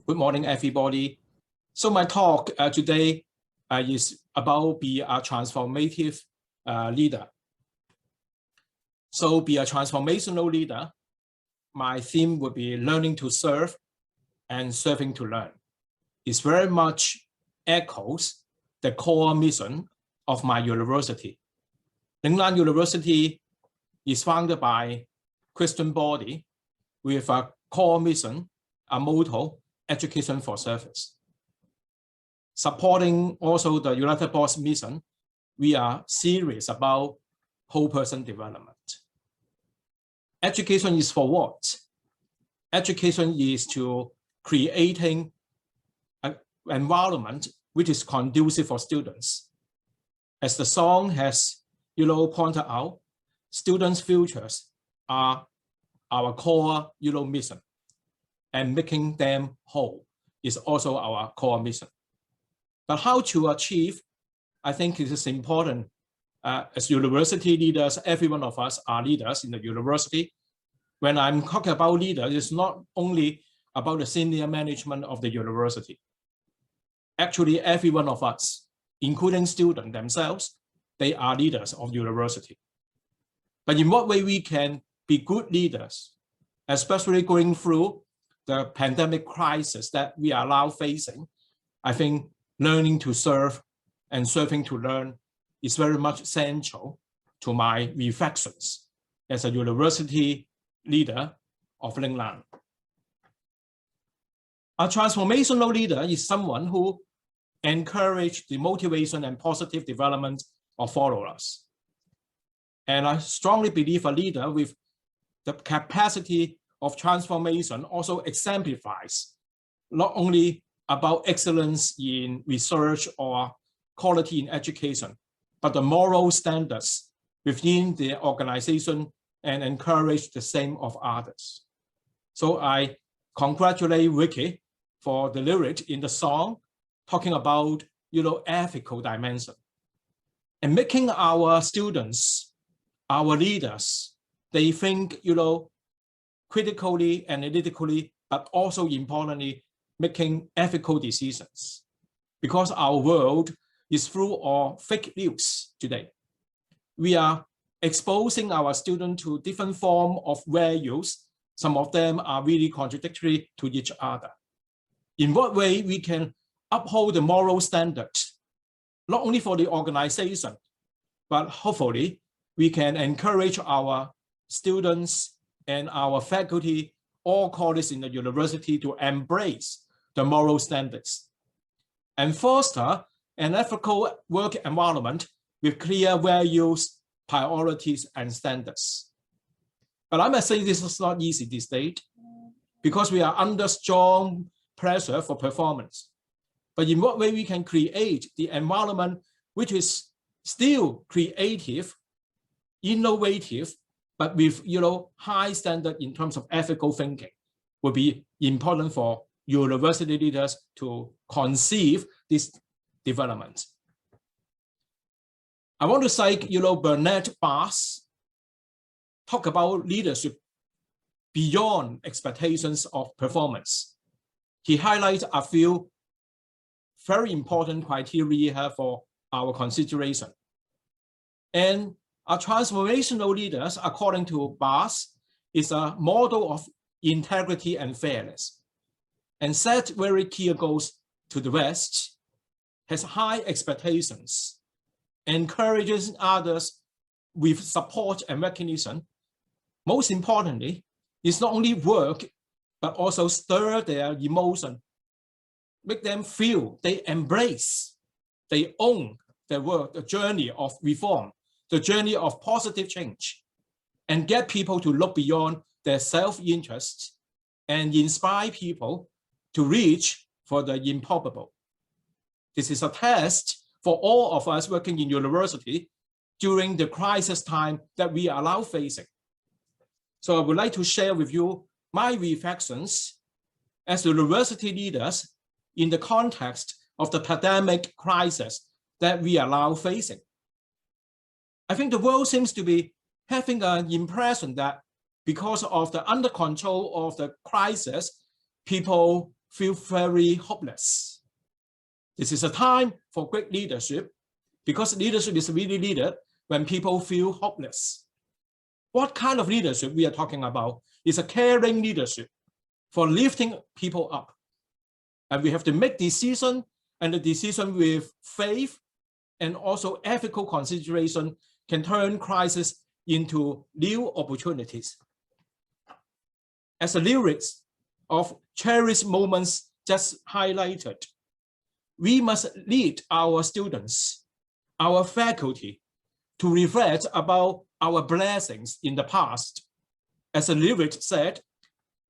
Good morning, everybody. So my talk today is about be a transformative leader. So be a transformational leader. My theme would be learning to serve and serving to learn. It very much echoes the core mission of my university. Lingnan University is founded by Christian body with a core mission, a motto, education for service. Supporting also the United Boss mission, we are serious about whole person development. Education is for what? Education is to creating an environment which is conducive for students. As the song has pointed out, students' futures are our core mission, and making them whole is also our core mission. But how to achieve, I think it is important as university leaders, every one of us are leaders in the university. When I'm talking about leaders, it's not only about the senior management of the university. Actually, every one of us, including students themselves, they are leaders of university. But in what way we can be good leaders, especially going through the pandemic crisis that we are now facing, I think learning to serve and serving to learn is very much central to my reflections as a university leader of Lingnan. A transformational leader is someone who encourages the motivation and positive development of followers. And I strongly believe a leader with the capacity of transformation also exemplifies not only about excellence in research or quality in education, but the moral standards within the organization and encourage the same of others. So I congratulate Ricky for the lyric in the song talking about ethical dimension and making our students, our leaders, they think critically, analytically, but also importantly, making ethical decisions, because our world is full of fake news today. We are exposing our students to different forms of values. Some of them are really contradictory to each other. In what way we can uphold the moral standards, not only for the organization, but hopefully we can encourage our students and our faculty, all colleagues in the university to embrace the moral standards and foster an ethical work environment with clear values, priorities, and standards. But I must say this is not easy these days because we are under strong pressure for performance. But in what way we can create the environment which is still creative, innovative, but with high standard in terms of ethical thinking would be important for university leaders to conceive this development. I want to cite Bernard Bass talk about leadership beyond expectations of performance. He highlights a few very important criteria for our consideration. And a transformational leaders, according to Bass, is a model of integrity and fairness, and set very clear goals to the West, has high expectations, encourages others with support and recognition. Most importantly, it's not only work, but also stir their emotion, make them feel they embrace, they own their work, the journey of reform, the journey of positive change, and get people to look beyond their self-interest and inspire people to reach for the improbable. This is a test for all of us working in university during the crisis time that we are now facing. So I would like to share with you my reflections as university leaders in the context of the pandemic crisis that we are now facing. I think the world seems to be having an impression that because of the under control of the crisis, people feel very hopeless. This is a time for great leadership, because leadership is really needed when people feel hopeless. What kind of leadership we are talking about is a caring leadership for lifting people up. And we have to make decision, and the decision with faith and also ethical consideration can turn crisis into new opportunities. As the lyrics of cherished moments just highlighted, we must lead our students, our faculty, to reflect about our blessings in the past. As the lyrics said,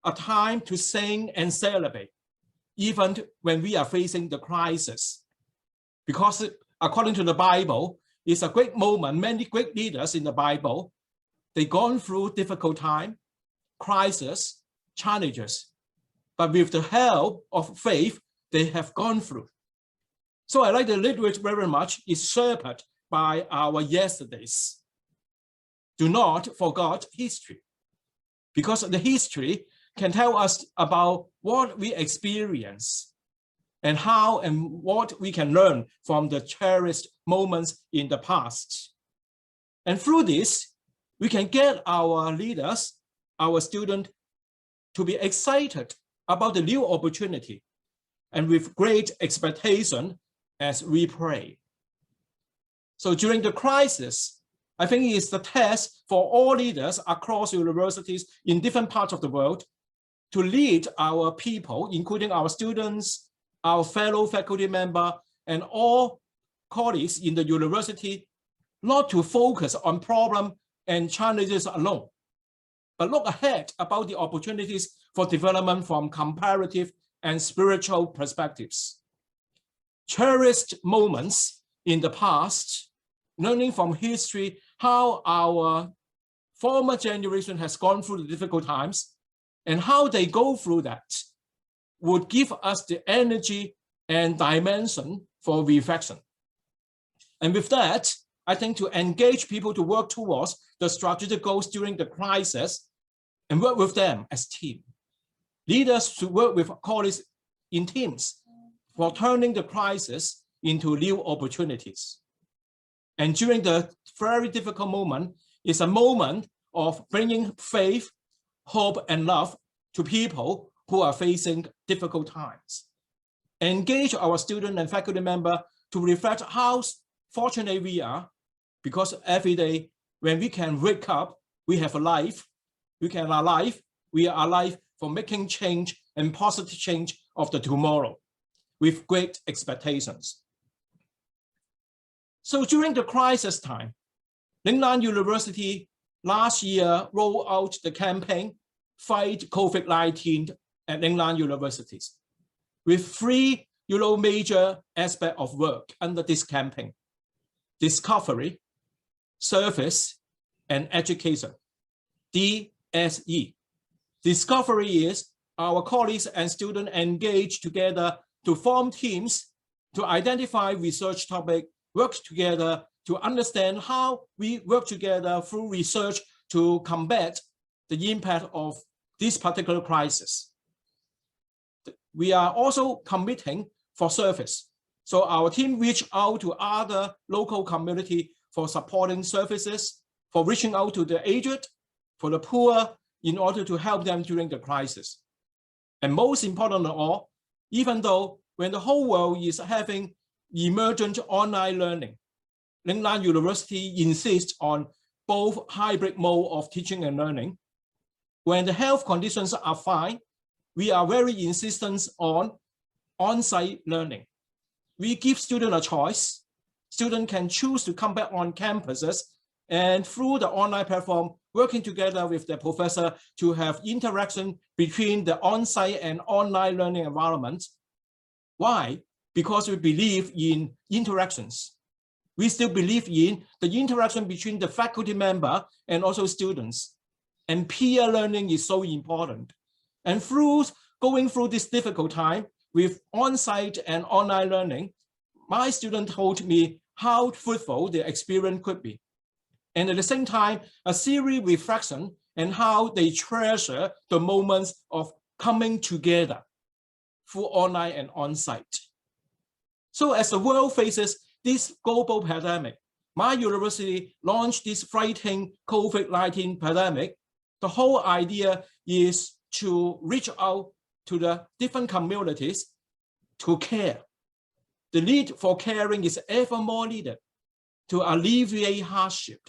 a time to sing and celebrate, even when we are facing the crisis. Because according to the Bible, it's a great moment. Many great leaders in the Bible, they've gone through difficult time, crisis, challenges, but with the help of faith, they have gone through. So I like the lyrics very much. It's shaped by our yesterdays. Do not forget history, because the history can tell us about what we experience and how and what we can learn from the cherished moments in the past. And through this, we can get our leaders, our students, to be excited about the new opportunity and with great expectation as we pray. So during the crisis, I think it's the test for all leaders across universities in different parts of the world to lead our people, including our students, our fellow faculty member, and all colleagues in the university, not to focus on problems and challenges alone, but look ahead about the opportunities for development from comparative and spiritual perspectives. Cherished moments in the past, learning from history how our former generation has gone through the difficult times and how they go through that, would give us the energy and dimension for reflection. And with that, I think to engage people to work towards the strategic goals during the crisis and work with them as team. Leaders should work with colleagues in teams for turning the crisis into new opportunities. And during the very difficult moment, it's a moment of bringing faith, hope, and love to people who are facing difficult times. Engage our student and faculty member to reflect how fortunate we are, because every day when we can wake up, we have a life, we are alive for making change and positive change of the tomorrow with great expectations. So during the crisis time, Lingnan University last year rolled out the campaign, Fight COVID-19 at Lingnan Universities, with three major aspects of work under this campaign: discovery, service, and education, DSE. Discovery is our colleagues and students engage together to form teams to identify research topics, work together to understand how we work together through research to combat the impact of this particular crisis. We are also committing for service. So our team reach out to other local community for supporting services, for reaching out to the aged, for the poor, in order to help them during the crisis. And most important of all, even though when the whole world is having emergent online learning, Lingnan University insists on both hybrid mode of teaching and learning. When the health conditions are fine, we are very insistent on on-site learning. We give students a choice. Students can choose to come back on campuses and through the online platform, working together with the professor to have interaction between the on-site and online learning environment. Why? Because we believe in interactions. We still believe in the interaction between the faculty member and also students. And peer learning is so important. And through going through this difficult time with on-site and online learning, my student told me how fruitful the experience could be. And at the same time, a serious reflection and how they treasure the moments of coming together through online and on-site. So as the world faces this global pandemic, my university launched this fighting COVID-19 pandemic. The whole idea is to reach out to the different communities to care. The need for caring is ever more needed to alleviate hardship.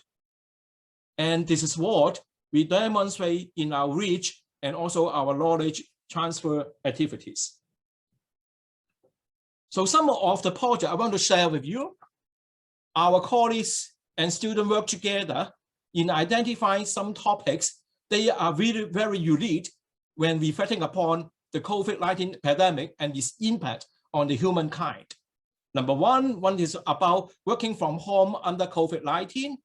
And this is what we demonstrate in our reach and also our knowledge transfer activities. So some of the projects I want to share with you, our colleagues and students work together in identifying some topics. They are really very unique when reflecting upon the COVID-19 pandemic and its impact on the humankind. Number one is about working from home under COVID-19.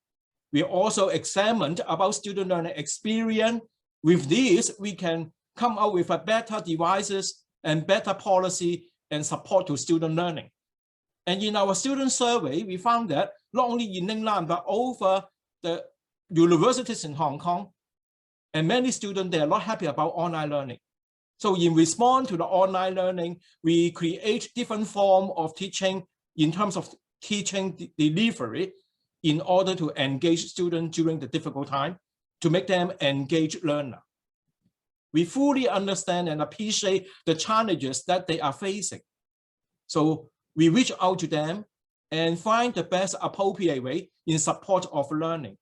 We also examined about student learning experience. With this, we can come out with a better devices and better policy and support to student learning. And in our student survey, we found that not only in Lingnan, but over the universities in Hong Kong, and many students, they are not happy about online learning. So in response to the online learning, we create different forms of teaching in terms of teaching delivery in order to engage students during the difficult time, to make them engaged learner. We fully understand and appreciate the challenges that they are facing. So we reach out to them and find the best appropriate way in support of learning.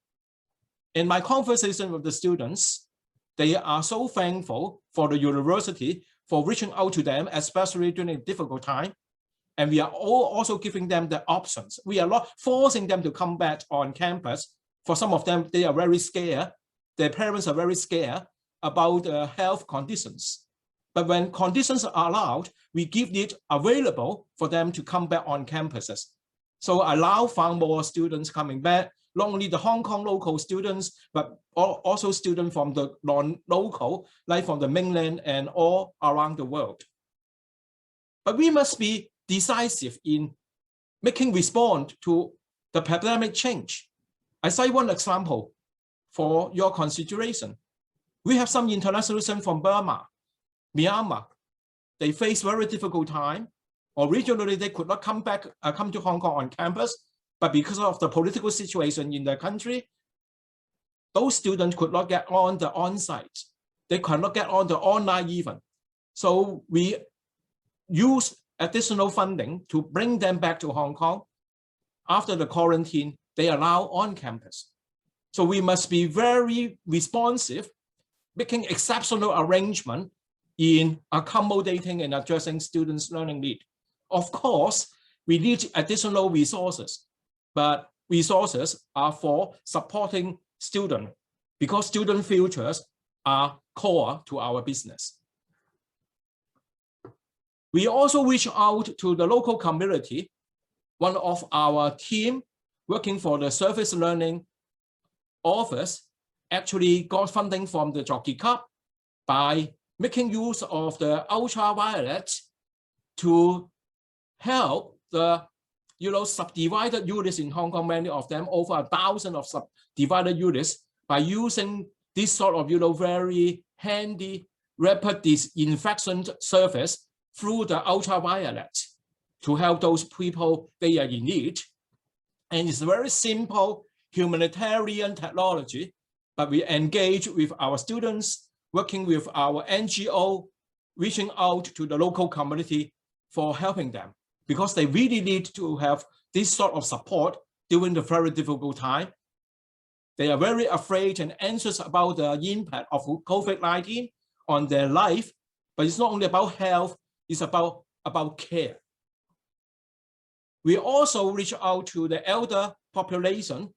In my conversation with the students, they are so thankful for the university for reaching out to them, especially during a difficult time. And we are also giving them the options. We are not forcing them to come back on campus. For some of them, they are very scared. Their parents are very scared about health conditions. But when conditions are allowed, we give it available for them to come back on campuses. So allow far more students coming back, not only the Hong Kong local students, but also students from the non-local, like from the mainland and all around the world. But we must be decisive in making response to the pandemic change. I cite one example for your consideration. We have some international students from Burma, Myanmar. They face very difficult time. Originally, they could not come to Hong Kong on campus, but because of the political situation in the country, those students could not get on the on-site. They cannot get on the online even. So we use additional funding to bring them back to Hong Kong. After the quarantine, they are now on campus. So we must be very responsive, making exceptional arrangement in accommodating and addressing students' learning need. Of course, we need additional resources, but resources are for supporting students because student futures are core to our business. We also reach out to the local community. One of our team working for the service learning office actually got funding from the Jockey Cup by making use of the ultraviolet to help the subdivided units in Hong Kong, many of them over 1,000 of subdivided units, by using this sort of very handy rapid disinfection service through the ultraviolet to help those people they are in need. And it's a very simple humanitarian technology, but we engage with our students, working with our NGO, reaching out to the local community for helping them, because they really need to have this sort of support during the very difficult time. They are very afraid and anxious about the impact of COVID-19 on their life, but it's not only about health, it's about care. We also reach out to the elder population,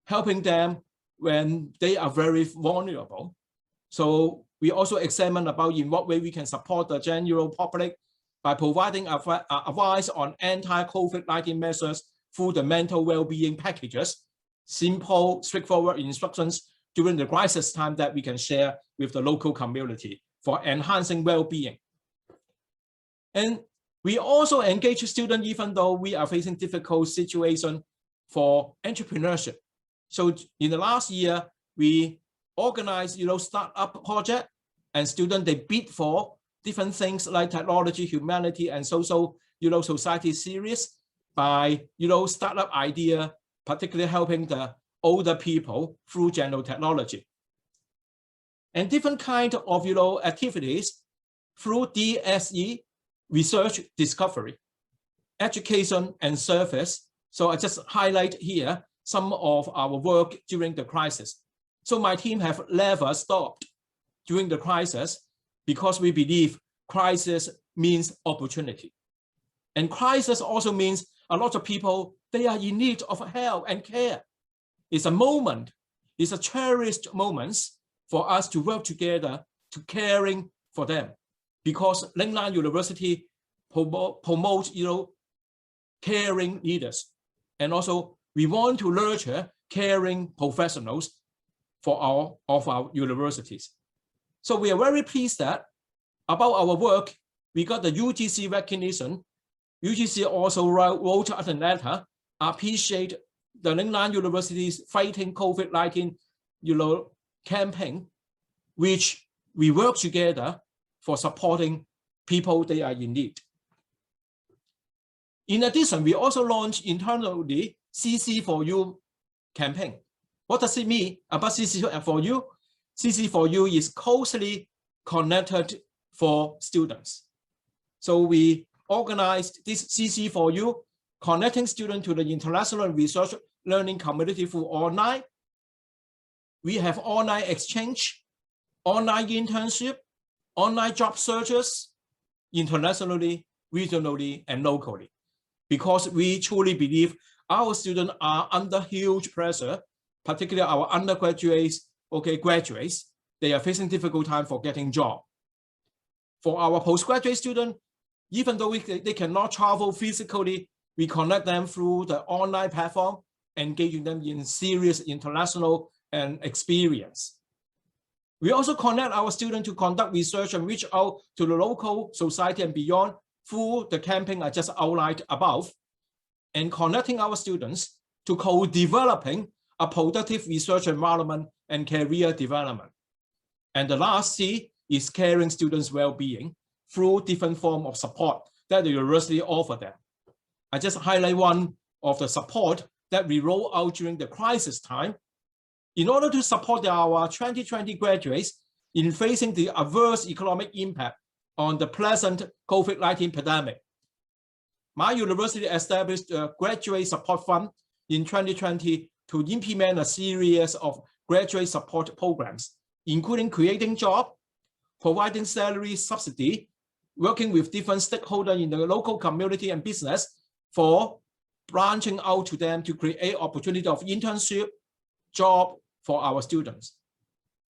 helping them when they are very vulnerable. So we also examine about in what way we can support the general public by providing advice on anti-COVID-19 measures through the mental well-being packages, simple, straightforward instructions during the crisis time that we can share with the local community for enhancing well-being. And we also engage students even though we are facing difficult situation for entrepreneurship. So in the last year, we organized startup project, and students they bid for different things like technology, humanity, and social, society series by, startup idea, particularly helping the older people through general technology. And different kind of, activities through DSE, research discovery, education and service. So I just highlight here some of our work during the crisis. So my team have never stopped during the crisis because we believe crisis means opportunity. And crisis also means a lot of people, they are in need of help and care. It's a moment, it's a cherished moment for us to work together to caring for them. Because Lingnan University promotes, caring leaders. And also we want to nurture caring professionals for our universities. So we are very pleased that about our work, we got the UGC recognition. UGC also wrote a letter, appreciate the Lingnan University's fighting COVID-19, campaign, which we work together for supporting people they are in need. In addition, we also launched internally CC4U campaign. What does it mean about CC4U? CC4U is closely connected for students. So we organized this CC4U, connecting students to the international research learning community through online. We have online exchange, online internship, online job searches, internationally, regionally, and locally. Because we truly believe our students are under huge pressure, particularly our undergraduates, graduates, they are facing difficult time for getting job. For our postgraduate students, even though they cannot travel physically, we connect them through the online platform, engaging them in serious international and experience. We also connect our students to conduct research and reach out to the local society and beyond through the campaign I just outlined above, and connecting our students to co-developing a productive research environment and career development. And the last C is caring students' well-being through different forms of support that the university offers them. I just highlight one of the support that we roll out during the crisis time in order to support our 2020 graduates in facing the adverse economic impact on the present COVID-19 pandemic. My university established a graduate support fund in 2020 to implement a series of graduate support programs, including creating jobs, providing salary subsidy, working with different stakeholders in the local community and business for branching out to them to create opportunity of internship, job for our students.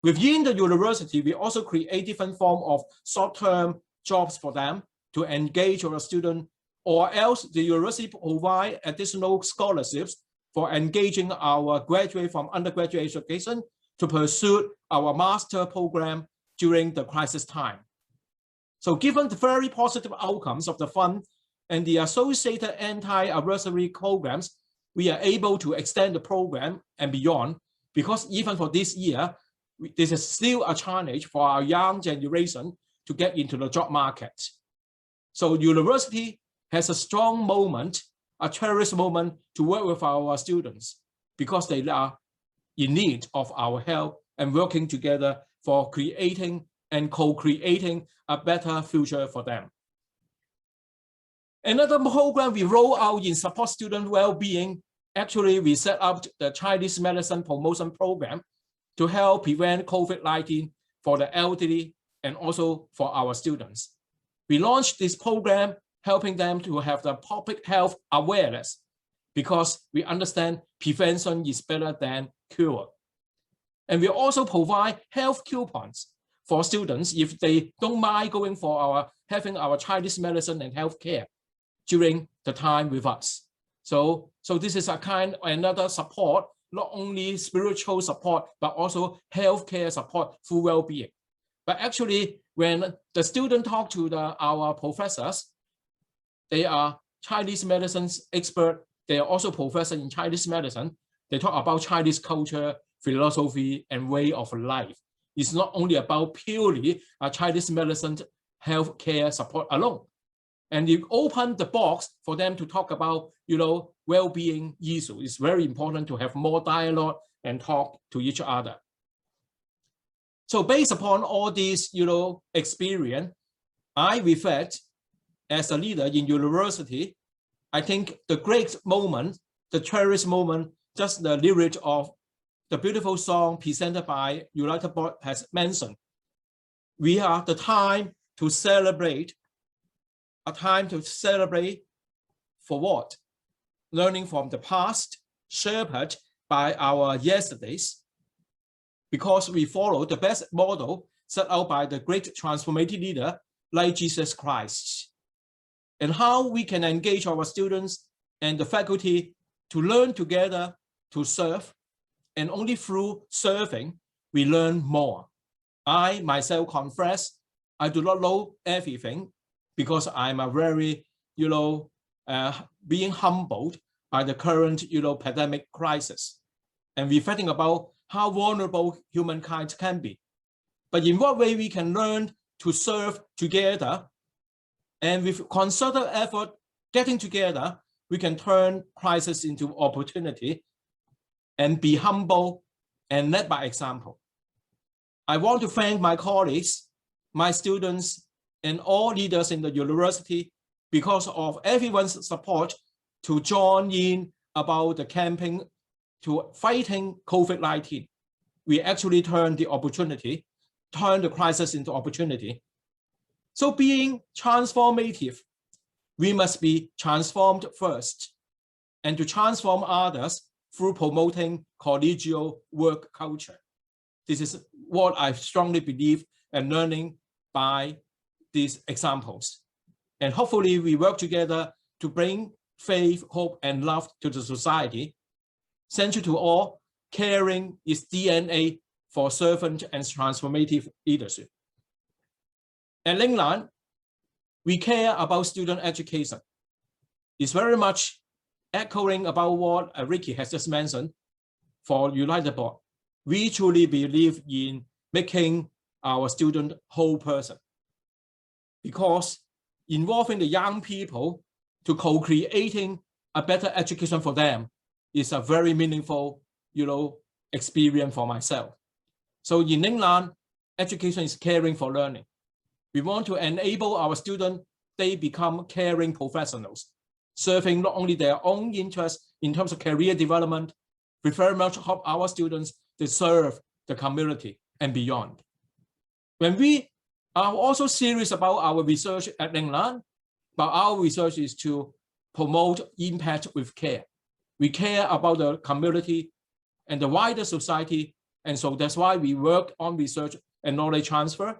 Within the university, we also create different forms of short-term jobs for them to engage our students, or else the university provide additional scholarships for engaging our graduate from undergraduate education to pursue our master program during the crisis time. So given the very positive outcomes of the fund and the associated anti-adversary programs, we are able to extend the program and beyond, because even for this year, this is still a challenge for our young generation to get into the job market. So university has a strong moment, a cherished moment to work with our students because they are in need of our help and working together for creating and co-creating a better future for them. Another program we roll out in support student well-being, actually we set up the Chinese medicine promotion program to help prevent COVID-19 for the elderly and also for our students. We launched this program helping them to have the public health awareness because we understand prevention is better than cure. And we also provide health coupons for students if they don't mind going for having our Chinese medicine and healthcare during the time with us. So this is another support, not only spiritual support, but also healthcare support through well-being. But actually, when the student talk to our professors, they are Chinese medicine expert. They are also professors in Chinese medicine. They talk about Chinese culture, philosophy, and way of life. It's not only about purely Chinese medicine healthcare support alone. And you open the box for them to talk about, well-being issues. It's very important to have more dialogue and talk to each other. So based upon all this, experience, I reflect as a leader in university, I think the great moment, the cherished moment, just the lyric of the beautiful song presented by United Board has mentioned. We are the time to celebrate, a time to celebrate for what? Learning from the past, shepherded by our yesterdays, because we follow the best model set out by the great transformative leader like Jesus Christ. And how we can engage our students and the faculty to learn together, to serve, and only through serving, we learn more. I myself confess, I do not know everything because I'm a very, being humbled by the current, pandemic crisis and reflecting about how vulnerable humankind can be. But in what way we can learn to serve together, and with concerted effort, getting together, we can turn crisis into opportunity and be humble and led by example. I want to thank my colleagues, my students, and all leaders in the university because of everyone's support to join in about the campaign to fighting COVID-19. We actually turned the opportunity, turned the crisis into opportunity. So being transformative, we must be transformed first and to transform others through promoting collegial work culture. This is what I strongly believe and learning by these examples. And hopefully we work together to bring faith, hope, and love to the society. Central to all, caring is DNA for servant and transformative leadership. At Lingnan, we care about student education. It's very much echoing about what Ricky has just mentioned for United Board. We truly believe in making our student whole person because involving the young people to co-creating a better education for them is a very meaningful, experience for myself. So in Lingnan, education is caring for learning. We want to enable our students, they become caring professionals, serving not only their own interests in terms of career development, we very much help our students to serve the community and beyond. When we are also serious about our research at Lingnan, but our research is to promote impact with care. We care about the community and the wider society, and so that's why we work on research and knowledge transfer.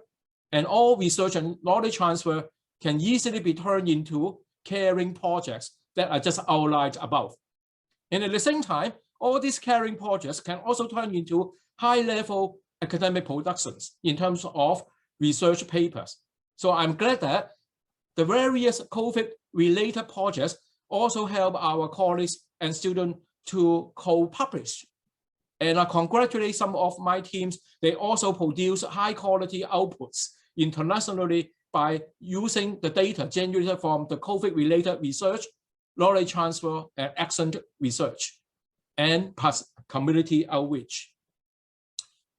And all research and knowledge transfer can easily be turned into caring projects that are just outlined above. And at the same time, all these caring projects can also turn into high-level academic productions in terms of research papers. So I'm glad that the various COVID-related projects also help our colleagues and students to co-publish. And I congratulate some of my teams. They also produce high-quality outputs internationally by using the data generated from the COVID-related research, knowledge transfer, and action research, and plus community outreach.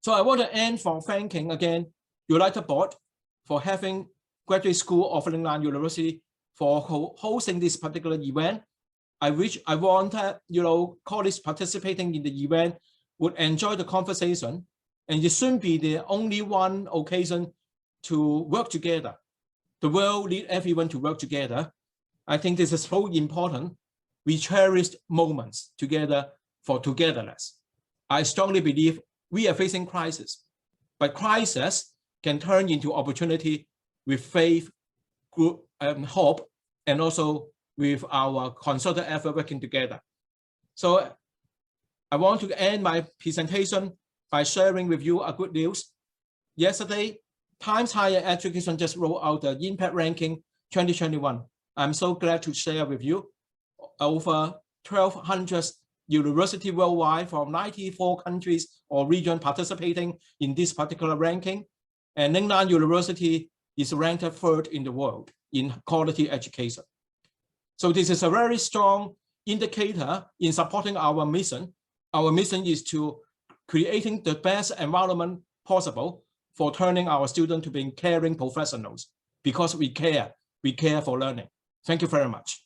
So I want to end from thanking again United Board for having Graduate School of Lingnan University for hosting this particular event. I want colleagues participating in the event would enjoy the conversation, and it shouldn't be the only one occasion to work together. The world needs everyone to work together. I think this is so important. We cherish moments together for togetherness. I strongly believe we are facing crisis, but crisis can turn into opportunity with faith, group, and hope, and also with our concerted effort working together. So I want to end my presentation by sharing with you a good news. Yesterday, Times Higher Education just rolled out the Impact Ranking 2021. I'm so glad to share with you over 1,200 universities worldwide from 94 countries or regions participating in this particular ranking. And Lingnan University is ranked third in the world in quality education. So this is a very strong indicator in supporting our mission. Our mission is to creating the best environment possible for turning our students to being caring professionals, because we care for learning. Thank you very much.